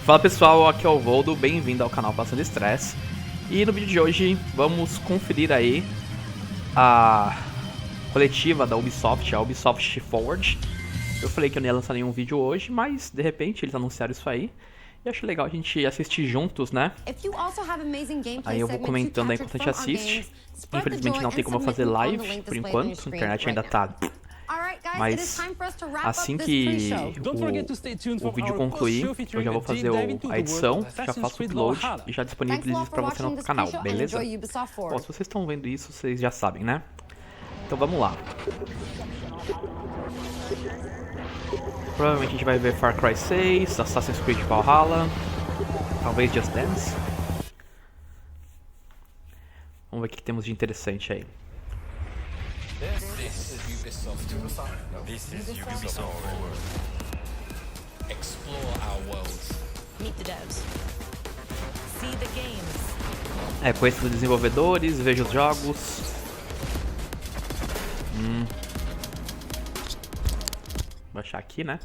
Fala pessoal, aqui é o Voldo, bem-vindo ao canal Passando Estresse. E no vídeo de hoje vamos conferir aí a coletiva da Ubisoft, a Ubisoft Foward. Eu falei que eu não ia lançar nenhum vídeo hoje, mas de repente eles anunciaram isso aí. E acho legal a gente assistir juntos, né? Aí eu vou comentando aí enquanto a gente assiste. Infelizmente não tem como eu fazer live por enquanto, a internet ainda tá... Mas assim que o vídeo concluir, eu já vou fazer a edição, já faço o upload e já disponibilizo isso pra você no canal, beleza? Bom, se vocês estão vendo isso, vocês já sabem, né? Então vamos lá. Provavelmente a gente vai ver Far Cry 6, Assassin's Creed Valhalla, talvez Just Dance. Vamos ver o que temos de interessante aí. This is Ubisoft. This is Ubisoft. Explore our worlds. Meet the devs. See the games. Conheço os desenvolvedores, vejo os jogos. Vou baixar aqui, né?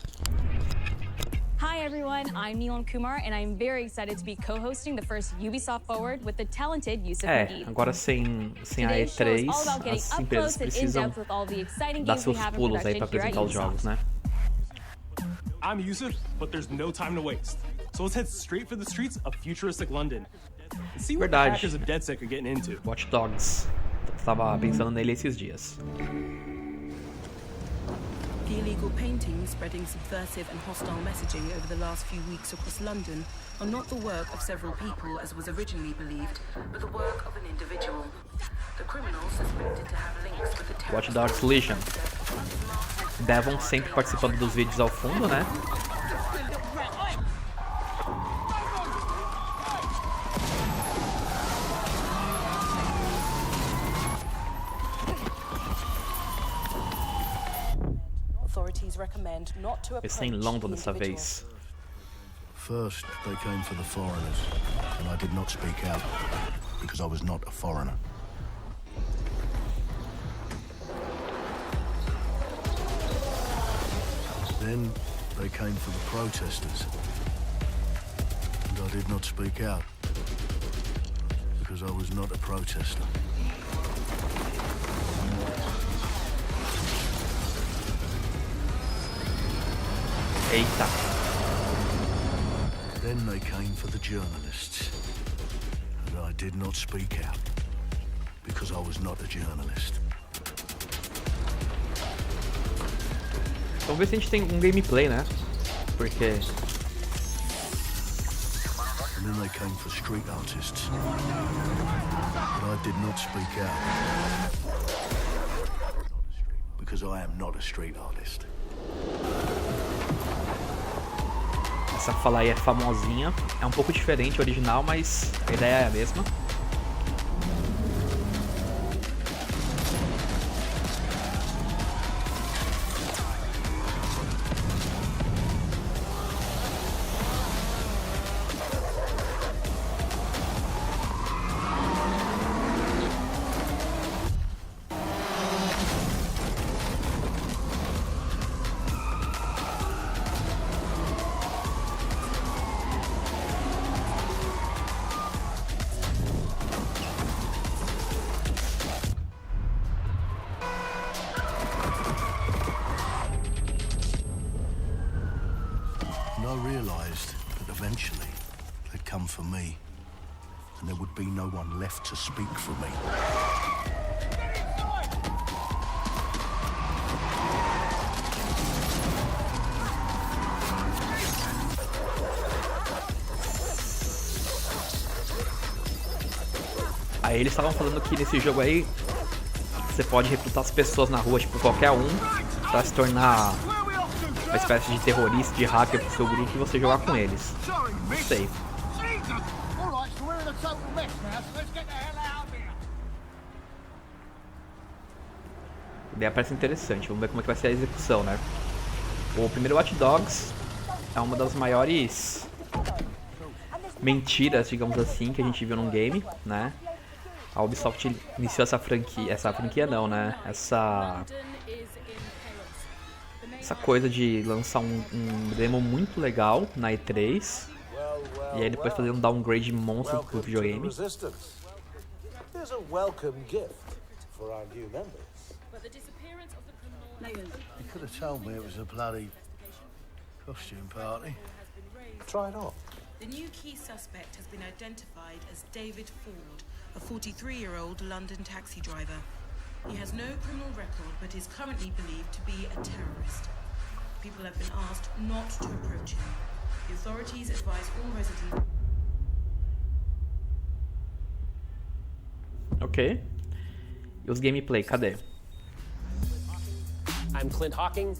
Hi everyone, I'm Neelam Kumar and I'm very excited to be co-hosting the first Ubisoft Forward with the talented Yusuf Naguib. Agora sem a E3, as empresas precisam dar seus pulos aí pra apresentar os jogos, né? I'm Yusuf, but there's no time to waste. So let's head straight for the streets of futuristic London. And see what the hackers of DedSec are getting into. Watch Dogs. Tava pensando nele esses dias. The illegal paintings spreading subversive and hostile messaging over the last few weeks across London are not the work of several people as was originally believed, but the work of an individual. The criminals suspected to have links with the Watch Dogs Legion. Devon sempre participando dos vídeos ao fundo, né? Esse é em London dessa vez. First, they came for the foreigners, and I did not speak out because I was not a foreigner. Then they came for the protesters, and I did not speak out because I was not a protester. Eita. Then they came for the journalists, and I did not speak out because I was not a journalist. Vamos ver se a gente tem um gameplay, né? Porque... And then they came for street artists, but I did not speak out because I am not a street artist. Essa fala aí é famosinha, é um pouco diferente, original, mas a ideia é a mesma. I realized that eventually they'd come for me, and there would be no one left to speak for me. Aí eles estavam falando que nesse jogo aí você pode recrutar as pessoas na rua, tipo qualquer um, pra se tornar uma espécie de terrorista, de hacker pro seu grupo e você jogar com eles. Não sei. A ideia parece interessante, vamos ver como é que vai ser a execução, né? O primeiro Watch Dogs é uma das maiores mentiras, digamos assim, que a gente viu num game, né? A Ubisoft iniciou essa franquia não, né? Essa coisa de lançar um demo muito legal na E3 E aí depois fazer um downgrade monstro pro videogame. Here's a welcome gift for our new members. You could have told me it was a bloody costume party. Try it on. The new key suspect has been identified as David Ford, a 43-year-old London taxi driver. He has no criminal record, but is currently believed to be a terrorist. People have been asked not to approach him. The authorities advise all residents... Ok. E os gameplay, cadê? I'm Clint Hawking.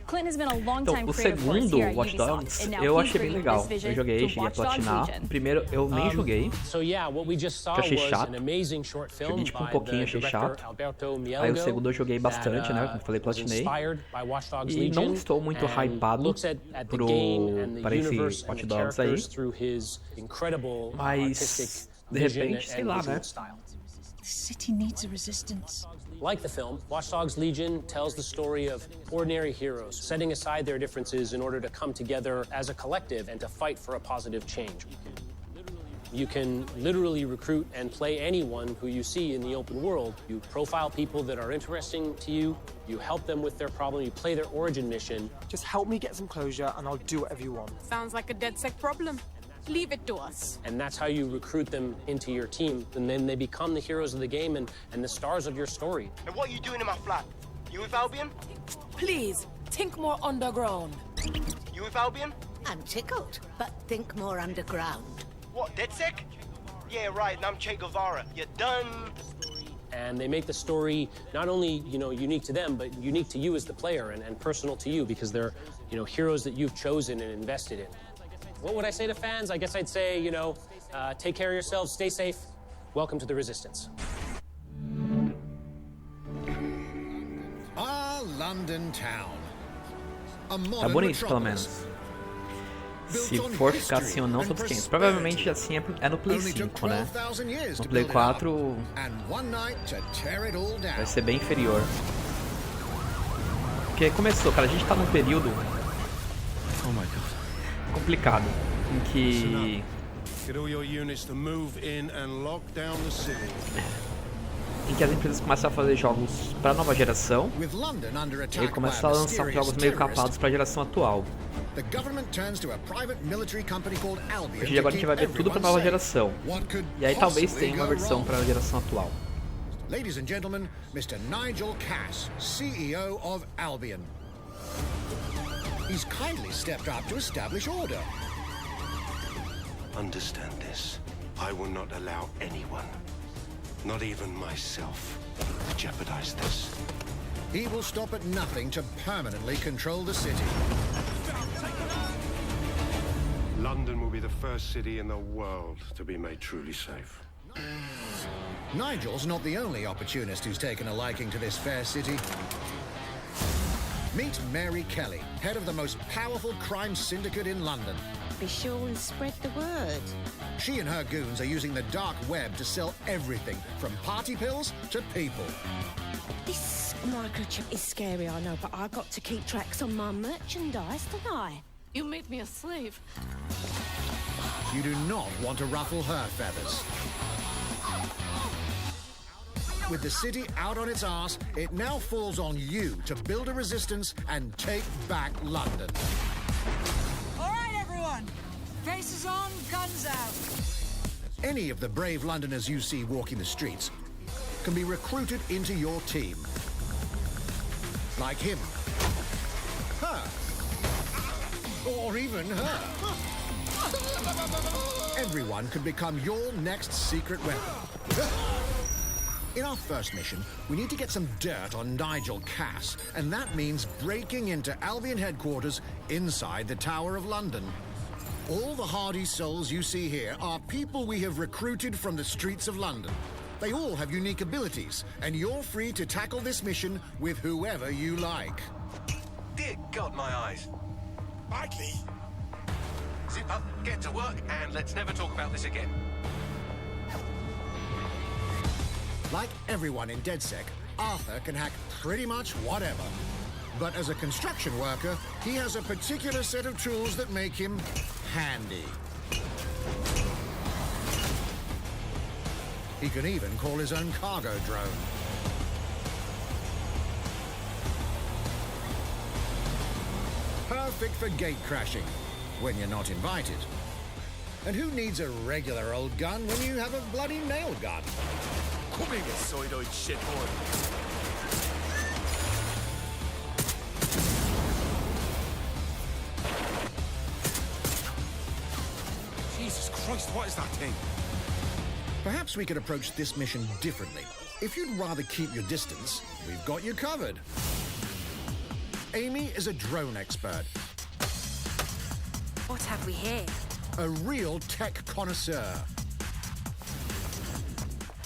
Clint has been a long Então, time o creative force segundo here at Watch Ubisoft, Dogs and now eu he's achei bem bringing legal. this vision Eu joguei, to cheguei a Watch Dogs platinar. Legion. O primeiro eu nem joguei. So yeah, what we just saw Que achei was chato. an amazing short film Joguei tipo um by pouquinho, the achei director chato. Alberto Aí o Mielgo segundo eu joguei bastante, né? Como eu falei, was platinei. inspired by Watch Dogs E Legion, não estou muito and hypado looks at the pro game and the para esse universe and Watch the Dogs aí. characters through his incredible artistic Mas de vision repente, sei and lá, visual né? style. The city needs a resistance. Like the film, Watch Dogs Legion tells the story of ordinary heroes setting aside their differences in order to come together as a collective and to fight for a positive change. You can literally recruit and play anyone who you see in the open world. You profile people that are interesting to you, you help them with their problem, you play their origin mission. Just help me get some closure and I'll do whatever you want. Sounds like a DedSec problem. Leave it to us. And that's how you recruit them into your team. And then they become the heroes of the game and the stars of your story. And what are you doing in my flat? You with Albion? Please, think more underground. You with Albion? I'm tickled, but think more underground. What, DedSec? Yeah, right, and I'm Che Guevara. You're done. And they make the story not only, unique to them, but unique to you as the player and personal to you because they're, heroes that you've chosen and invested in. What would I say to fans? I guess I'd say, take care of yourselves, stay safe. Welcome to the Resistance. Our London town. A Tá modern bonito, pelo metropolis. menos. Se for ficar assim ou não, só depende. Provavelmente assim é no Play 5, né? No Play 4 vai ser bem inferior. Porque começou, cara, a gente tá num período complicado em que as empresas começam a fazer jogos para nova geração e aí começam a lançar jogos meio capados para a geração atual. Hoje agora a gente vai ver tudo para nova geração. E aí talvez tenha uma versão para a geração atual. Ladies and gentlemen, Mr. Nigel Cass, CEO of Albion. He's kindly stepped up to establish order. Understand this. I will not allow anyone, not even myself, to jeopardize this. He will stop at nothing to permanently control the city. London will be the first city in the world to be made truly safe. Nigel's not the only opportunist who's taken a liking to this fair city. Meet Mary Kelly, head of the most powerful crime syndicate in London. Be sure and spread the word. She and her goons are using the dark web to sell everything from party pills to people. This microchip is scary, I know, but I got to keep tracks on my merchandise, don't I? You made me a slave. You do not want to ruffle her feathers. With the city out on its arse, it now falls on you to build a resistance and take back London. All right, everyone. Faces on, guns out. Any of the brave Londoners you see walking the streets can be recruited into your team. Like him. Her. Or even her. Everyone could become your next secret weapon. In our first mission, we need to get some dirt on Nigel Cass, and that means breaking into Albion headquarters inside the Tower of London. All the hardy souls you see here are people we have recruited from the streets of London. They all have unique abilities, and you're free to tackle this mission with whoever you like. Dear God, my eyes. Mikey! Zip up, get to work, and let's never talk about this again. Like everyone in DedSec, Arthur can hack pretty much whatever. But as a construction worker, he has a particular set of tools that make him handy. He can even call his own cargo drone. Perfect for gate crashing, when you're not invited. And who needs a regular old gun when you have a bloody nail gun? Come here, you soidoid shitboy. Jesus Christ, what is that thing? Perhaps we could approach this mission differently. If you'd rather keep your distance, we've got you covered. Amy is a drone expert. What have we here? A real tech connoisseur.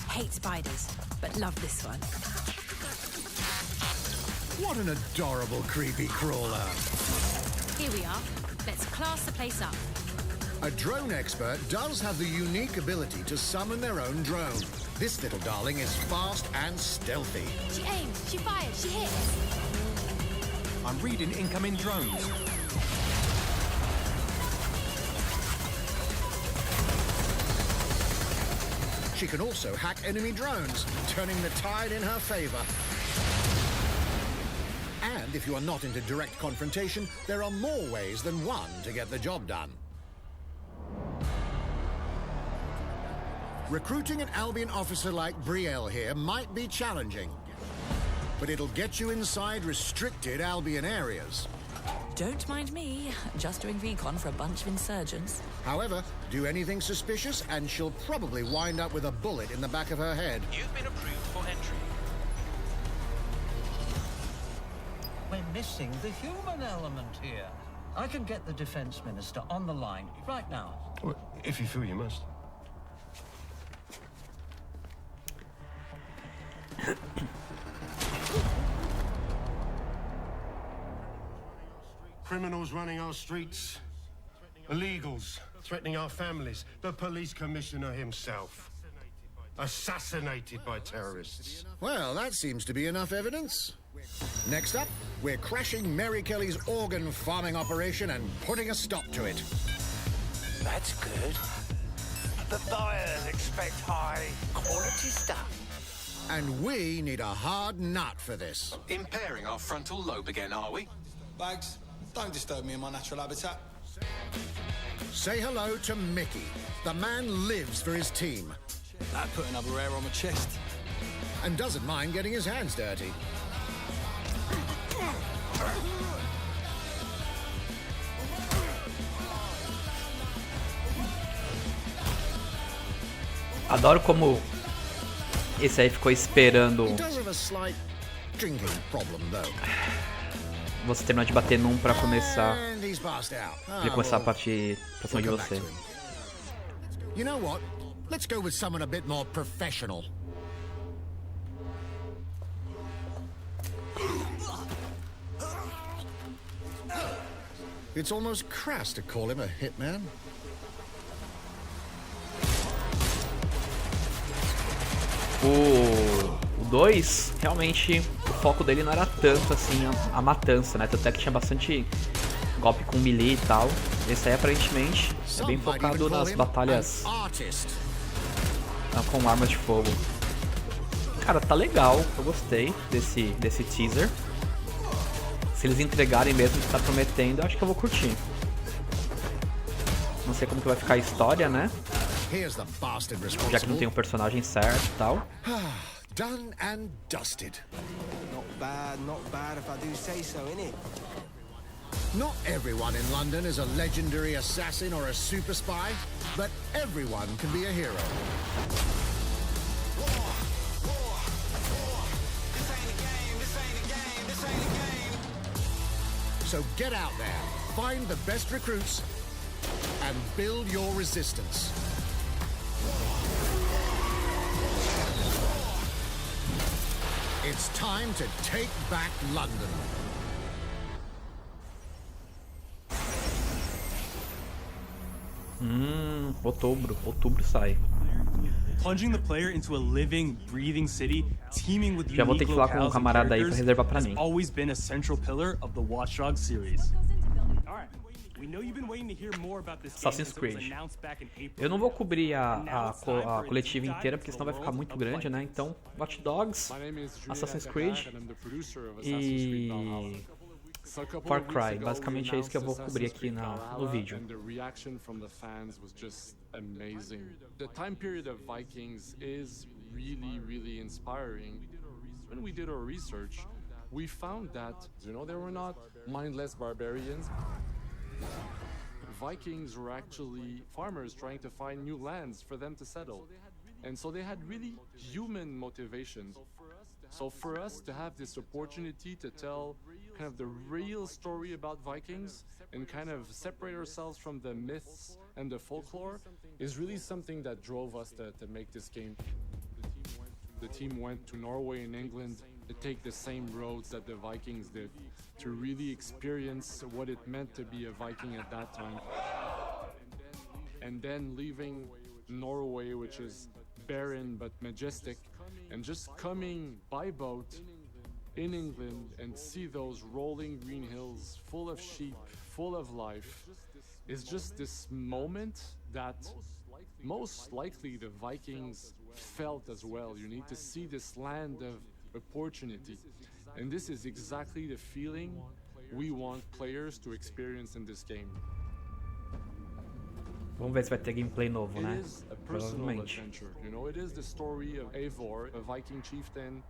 Hate spiders, but love this one. What an adorable creepy crawler. Here we are. Let's class the place up. A drone expert does have the unique ability to summon their own drone. This little darling is fast and stealthy. She aims, she fires, she hits. I'm reading incoming drones. She can also hack enemy drones, turning the tide in her favor. And if you are not into direct confrontation, there are more ways than one to get the job done. Recruiting an Albion officer like Brielle here might be challenging, but it'll get you inside restricted Albion areas. Don't mind me, just doing recon for a bunch of insurgents. However, do anything suspicious and she'll probably wind up with a bullet in the back of her head. You've been approved for entry. We're missing the human element here. I can get the Defense Minister on the line right now. Well, if you feel you must. Criminals running our streets, illegals threatening our families, the police commissioner himself, assassinated by terrorists. Well, that seems to be enough evidence. Next up, we're crashing Mary Kelly's organ farming operation and putting a stop to it. That's good. The buyers expect high quality stuff. And we need a hard nut for this. Impairing our frontal lobe again, are we? Bags, don't disturb me in my natural habitat. Say hello to Mickey. The man lives for his team. That put another hair on my chest. And doesn't mind getting his hands dirty. Adoro como esse aí ficou esperando você terminar de bater num pra começar. Ele começar a partir pra cima de você. You know what? Let's go with someone a bit more professional. It's almost crass to call him a hitman. O 2, realmente, o foco dele não era tanto assim a matança, né? Tanto é que tinha bastante golpe com melee e tal. Esse aí, aparentemente, é bem focado nas batalhas com armas de fogo. Cara, tá legal. Eu gostei desse teaser. Se eles entregarem mesmo o que tá prometendo, eu acho que eu vou curtir. Não sei como que vai ficar a história, né? Já que não tem um personagem certo e tal. Done and dusted. Not bad if I do say so, innit? Not everyone in London is a legendary assassin or a super spy, but everyone can be a hero. So get out there, find the best recruits, and build your resistance. It's time to take back London. Outubro sai. Plunging the player into a living, breathing city teeming with Já vou ter que falar com um camarada aí pra reservar pra mim. always been a central pillar of the Watch Dogs series. Assassin's Creed. Eu não vou cobrir a coletiva inteira, porque senão vai ficar muito grande, né? Então, Watch Dogs, Assassin's Creed e Far Cry. Basicamente é isso que eu vou cobrir aqui no vídeo. The time period of Vikings is really inspiring. When we did our research, we found that, they were not mindless barbarians. Vikings were actually farmers trying to find new lands for them to settle. And so they had really human motivations. So for us to have this opportunity to tell kind of the real story about Vikings and kind of separate ourselves from the myths and the folklore is really something that drove us to make this game. The team went to Norway and England to take the same roads that the Vikings did, to really experience what it meant to be a Viking at that time. And then leaving Norway, which is barren but majestic, and just coming by boat in England and see those rolling green hills full of sheep, full of life, is just this moment that most likely the Vikings felt as well. You need to see this land of opportunity. And this is exactly the feeling we want players to experience in this game. Vamos ver se vai ter gameplay novo, né? It is a personal adventure. It is the story of Eivor, a Viking chieftain.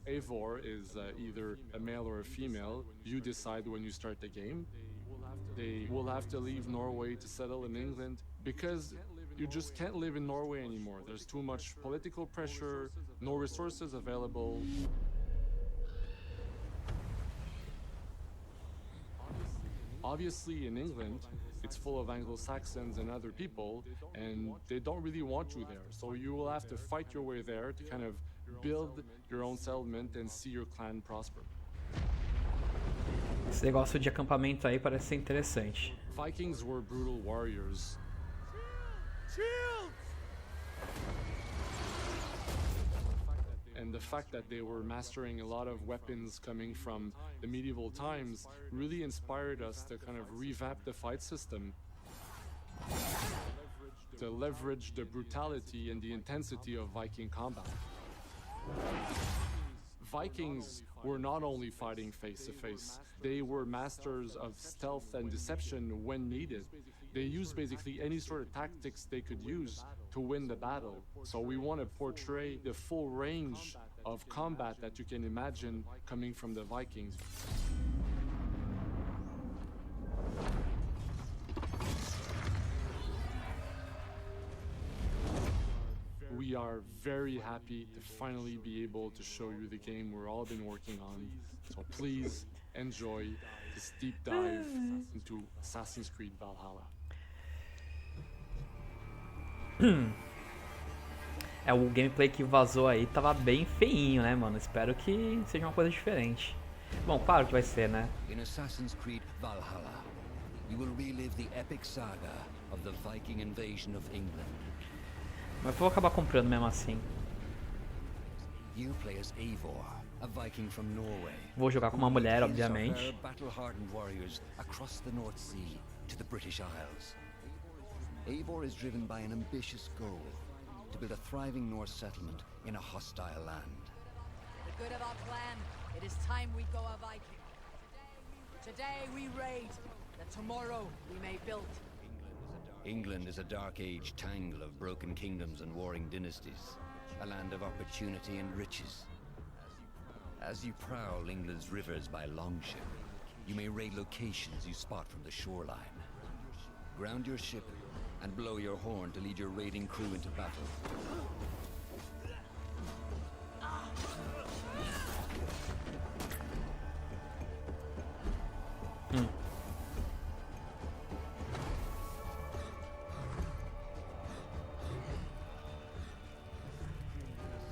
Eivor is either a male or a female. You decide when you start the game. They will have to leave Norway to settle in England because you just can't live in Norway anymore. There's too much political pressure, no resources available. Obviously, in England, it's full of Anglo-Saxons and other people, and they don't really want you there. So you will have to fight your way there to kind of build your own settlement and see your clan prosper. Esse negócio de acampamento aí parece ser interessante. Vikings were brutal warriors. And the fact that they were mastering a lot of weapons coming from the medieval times really inspired us to kind of revamp the fight system, to leverage the brutality and the intensity of Viking combat. Vikings were not only fighting face-to-face, they were masters of stealth and deception when needed. They used basically any sort of tactics they could use to win the battle. So we want to portray the full range of combat that you can imagine coming from the Vikings. We are very happy to finally be able to show you the game we've all been working on. So please enjoy this deep dive into Assassin's Creed Valhalla. O gameplay que vazou aí tava bem feinho, né, mano? Espero que seja uma coisa diferente. Bom, claro que vai ser, né? In Assassin's Creed Valhalla, you will relive the epic saga of the Viking invasion of England. Mas eu vou acabar comprando mesmo assim. You play as Eivor, a Viking from Norway. Vou jogar com uma mulher, obviamente. Battle-hardened warriors across the North Sea to the British Isles. Eivor is driven by an ambitious goal: to build a thriving Norse settlement in a hostile land. For the good of our clan, it is time we go a Viking. Today we raid, that tomorrow we may build. England is a dark age tangle of broken kingdoms and warring dynasties, a land of opportunity and riches. As you prowl England's rivers by longship, you may raid locations you spot from the shoreline. Ground your ship and blow your horn to lead your raiding crew into battle.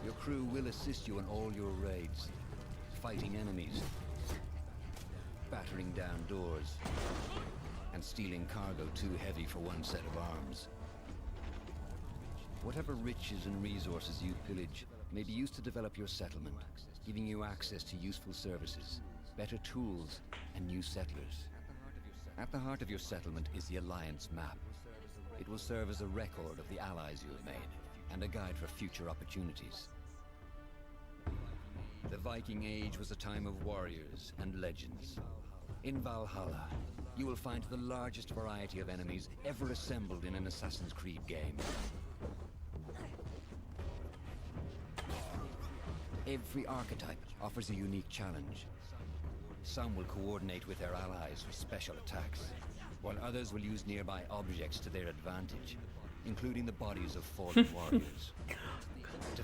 Your crew will assist you in all your raids, fighting enemies, battering down doors, and stealing cargo too heavy for one set of arms. Whatever riches and resources you pillage may be used to develop your settlement, giving you access to useful services, better tools, and new settlers. At the heart of your settlement is the Alliance map. It will serve as a record of the allies you have made, and a guide for future opportunities. The Viking Age was a time of warriors and legends. In Valhalla, you will find the largest variety of enemies ever assembled in an Assassin's Creed game. Every archetype offers a unique challenge. Some will coordinate with their allies for special attacks, while others will use nearby objects to their advantage, including the bodies of fallen warriors.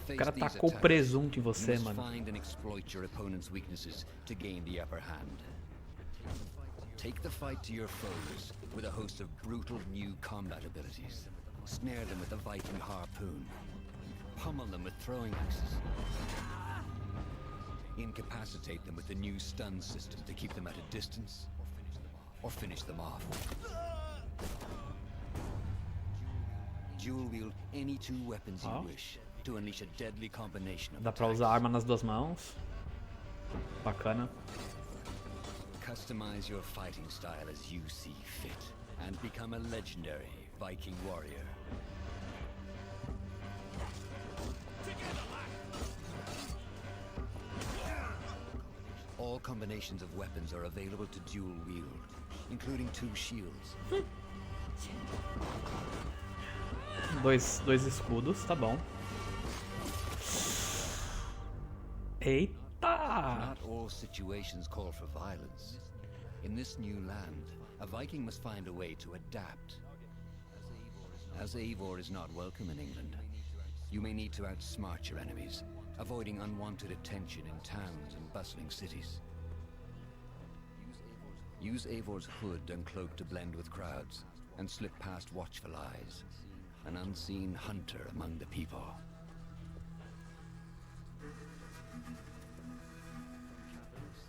O cara tacou presunto em você, you must mano. find and exploit your opponent's weaknesses to gain the upper hand. Take the fight to your foes with a host of brutal new combat abilities. Snare them with a Viking harpoon. Pummel them with throwing axes. Incapacitate them with the new stun system to keep them at a distance, or finish them off. Dual wield any two weapons you wish to unleash a deadly combination of Dá pra usar a arma nas duas mãos. Bacana. Customize your fighting style as you see fit, and become a legendary Viking warrior. All combinations of weapons are available to dual wield, including two shields. Dois escudos, tá bom. Eita! Not all situations call for violence. In this new land, a Viking must find a way to adapt. As Eivor is not welcome in England, you may need to outsmart your enemies, avoiding unwanted attention in towns and bustling cities. Use Eivor's hood and cloak to blend with crowds, and slip past watchful eyes, an unseen hunter among the people.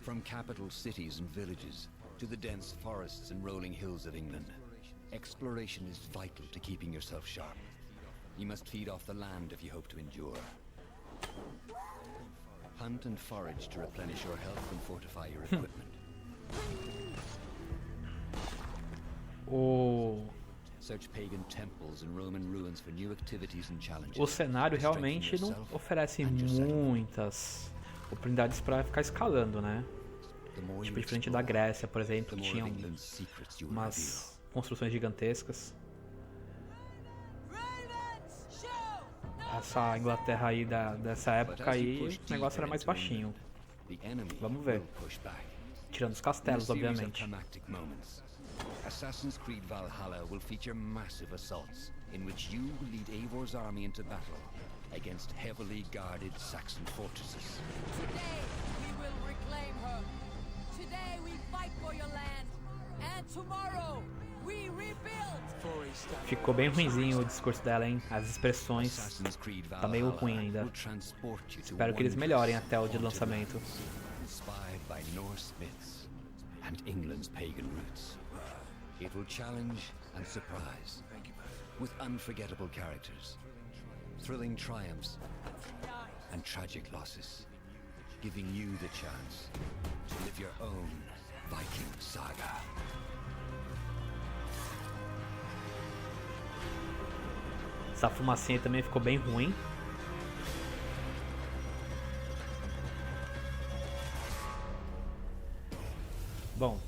From capital cities and villages to the dense forests and rolling hills of England, exploration is vital to keeping yourself sharp. You must feed off the land if you hope to endure. Hunt and forage to replenish your health and fortify your equipment. Search pagan temples and Roman ruins for new activities and challenges. O cenário realmente não oferece muitas oportunidades para ficar escalando, né? Tipo, diferente da Grécia, por exemplo, que tinha umas construções gigantescas. Essa Inglaterra aí dessa época aí, o negócio era mais baixinho. Vamos ver. Tirando os castelos, obviamente. Assassin's Creed Valhalla will feature massive assaults in which you will lead Eivor's army into battle against heavily guarded Saxon fortresses. Today we will reclaim her. Today we fight for your land. And tomorrow we rebuild. Ficou bem ruinzinho o discurso dela, hein? As expressões tá meio ruim ainda. Espero que eles melhorem até o dia do lançamento. Inspired by Norse myths and England's pagan roots. It will challenge and surprise, with unforgettable characters, thrilling triumphs, and tragic losses, giving you the chance to live your own Viking saga. Essa fumacinha também ficou bem ruim. Bom,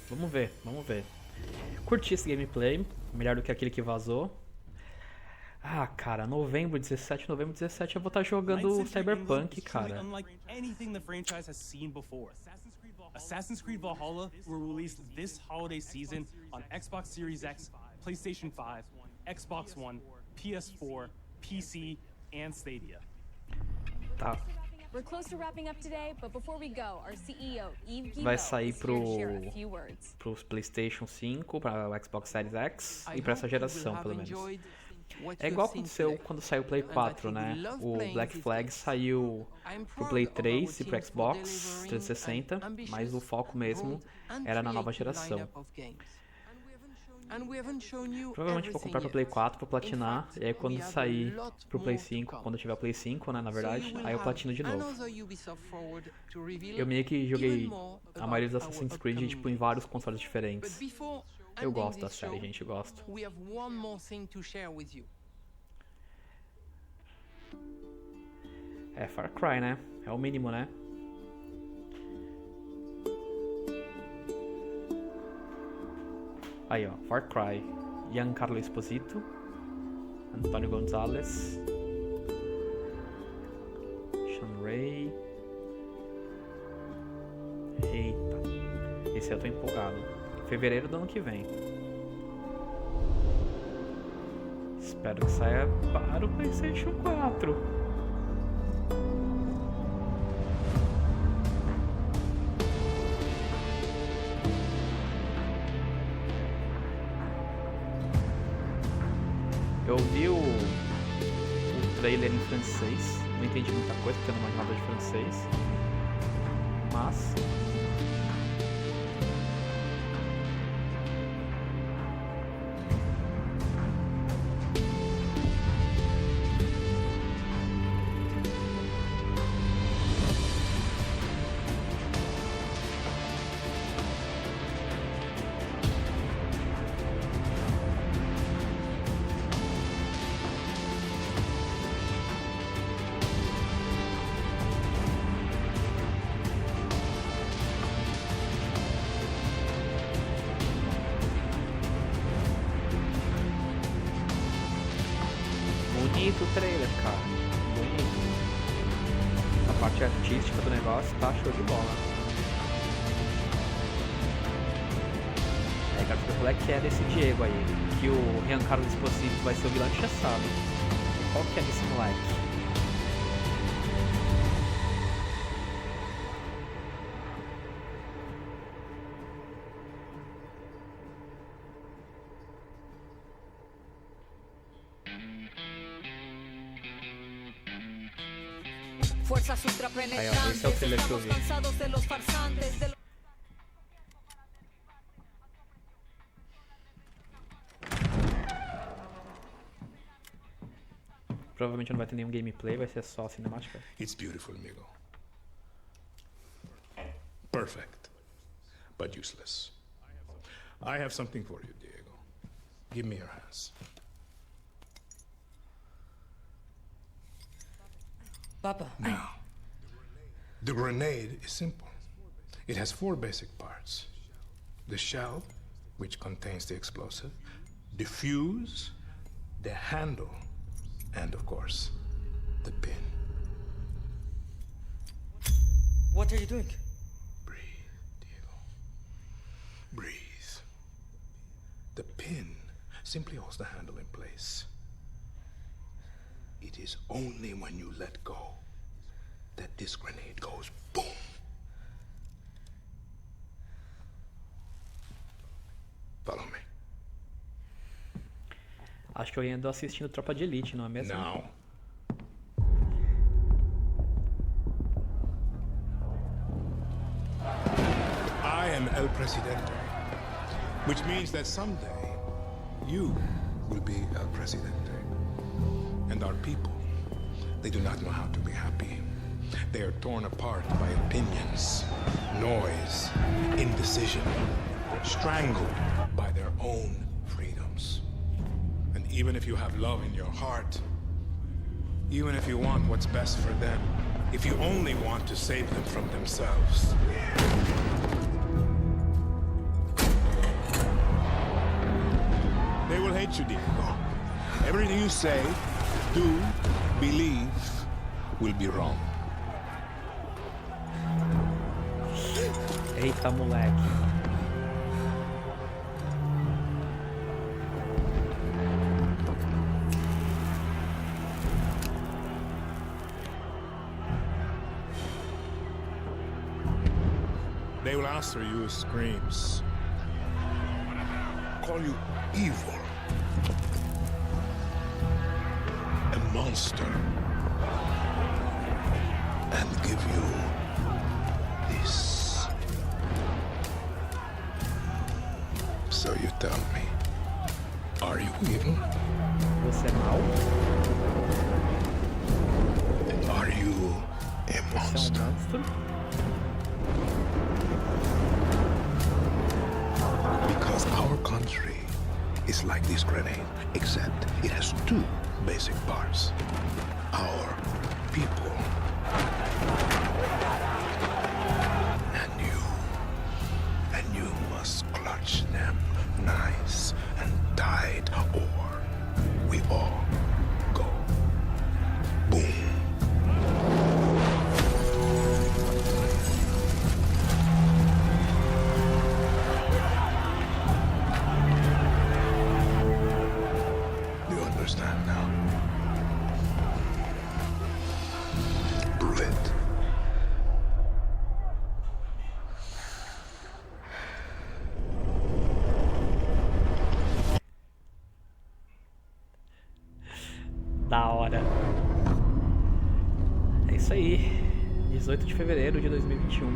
vamos ver. Curti esse gameplay, melhor do que aquele que vazou. Ah, cara, novembro 17 eu vou estar jogando Cyberpunk, cara. Assassin's Creed Valhalla will release this holiday season on Xbox Series X, PlayStation 5, Xbox One, PS4, PC, and Stadia. Tá. We're close to wrapping up today, but before we go, our CEO, Eve Guillemot, Vai sair is here to share a few words. pro PlayStation 5, para o Xbox Series X e para essa geração, pelo menos. É igual aconteceu quando saiu o Play 4, né? O Black Flag saiu pro Play 3 e pro Xbox 360, mas o foco mesmo era na nova geração. Provavelmente vou comprar pro Play 4 pra platinar, e aí quando sair pro Play 5, quando eu tiver Play 5, né, na verdade, aí eu platino de novo. Eu meio que joguei a maioria dos Assassin's Creed, tipo, em vários consoles diferentes. Eu gosto da série, gente, eu gosto. É, Far Cry, né? É o mínimo, né? Aí, ó, Far Cry. Giancarlo Esposito, Antônio Gonzalez, Sean Ray. Eita, esse eu tô empolgado. Fevereiro do ano que vem. Espero que saia para o PlayStation 4. Eu vi o trailer em francês, não entendi muita coisa porque eu não manjo nada de francês, mas bonito o trailer, cara. Bonito. A parte artística do negócio tá show de bola. É, cara, qual é que é desse Diego aí? Que o Giancarlo Esposito vai ser o vilão, já sabe. Qual que é desse moleque? Fuerzas ultrapenetrantes, estamos cansados de los farsantes, de Provavelmente não vai ter nenhum gameplay, vai ser só cinemática. It's beautiful, amigo. Perfect, but useless. I have something for you, Diego. Give me your hands. Papa. Now, the grenade is simple. It has 4 basic parts. The shell, which contains the explosive, the fuse, the handle, and of course, the pin. What are you doing? Breathe, Diego. Breathe. The pin simply holds the handle in place. It is only when you let go that this grenade goes boom. Follow me. Acho que eu ainda tô assistindo Tropa de Elite, não é mesmo? Now. I am El Presidente, which means that someday you will be El Presidente. And our people, they do not know how to be happy. They are torn apart by opinions, noise, indecision, strangled by their own freedoms. And even if you have love in your heart, even if you want what's best for them, if you only want to save them from themselves, they will hate you, Diego. Everything you say, do, believe, will be wrong. Eita, moleque. They will answer you with screams, call you evil, a monster, and give you this. So you tell me, Are you evil? Você é mau? Are you a monster? Monstro? Because our country is like this grenade, except it has two basic parts. Our people. And you must clutch them nice and tight, or we all go boom. Do you understand now? Bullet. Da hora. É isso aí. 18 de fevereiro de 2021.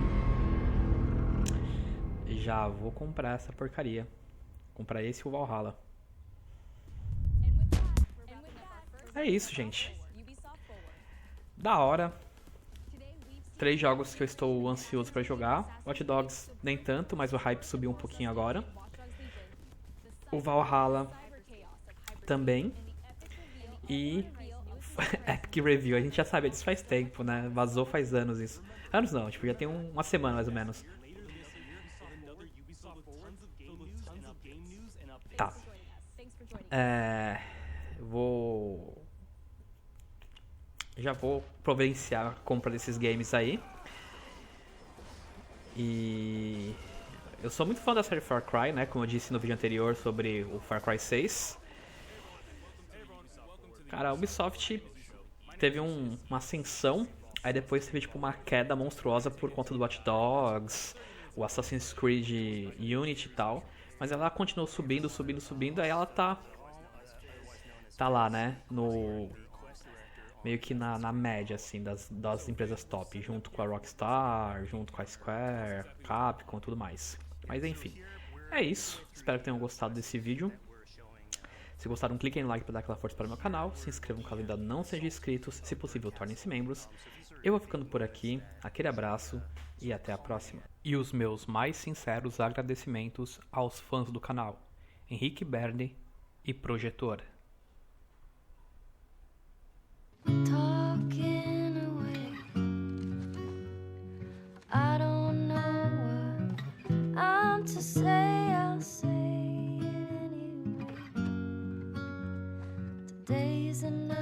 Já vou comprar essa porcaria. Comprar esse e o Valhalla. É isso, gente. Da hora. 3 jogos que eu estou ansioso pra jogar. Watch Dogs nem tanto, mas o hype subiu um pouquinho agora. O Valhalla também. E Epic Review, a gente já sabe disso faz tempo, né? Vazou faz anos isso. Anos não, tipo, já tem uma semana mais ou menos. Tá. Já vou providenciar a compra desses games aí. E eu sou muito fã da série Far Cry, né? Como eu disse no vídeo anterior sobre o Far Cry 6. Cara, a Ubisoft teve uma ascensão, aí depois teve tipo uma queda monstruosa por conta do Watch Dogs, o Assassin's Creed Unity e tal. Mas ela continuou subindo, aí ela tá lá, né, meio que na média, assim, das empresas top, junto com a Rockstar, junto com a Square, Capcom e tudo mais. Mas enfim, é isso, espero que tenham gostado desse vídeo. Se gostaram, cliquem no like para dar aquela força para o meu canal, se inscrevam caso ainda não sejam inscritos, se possível tornem-se membros. Eu vou ficando por aqui, aquele abraço e até a próxima. E os meus mais sinceros agradecimentos aos fãs do canal, Henrique Berni e Projetor. Talking away, I don't know what I'm to say, I'll say it anyway. Today's another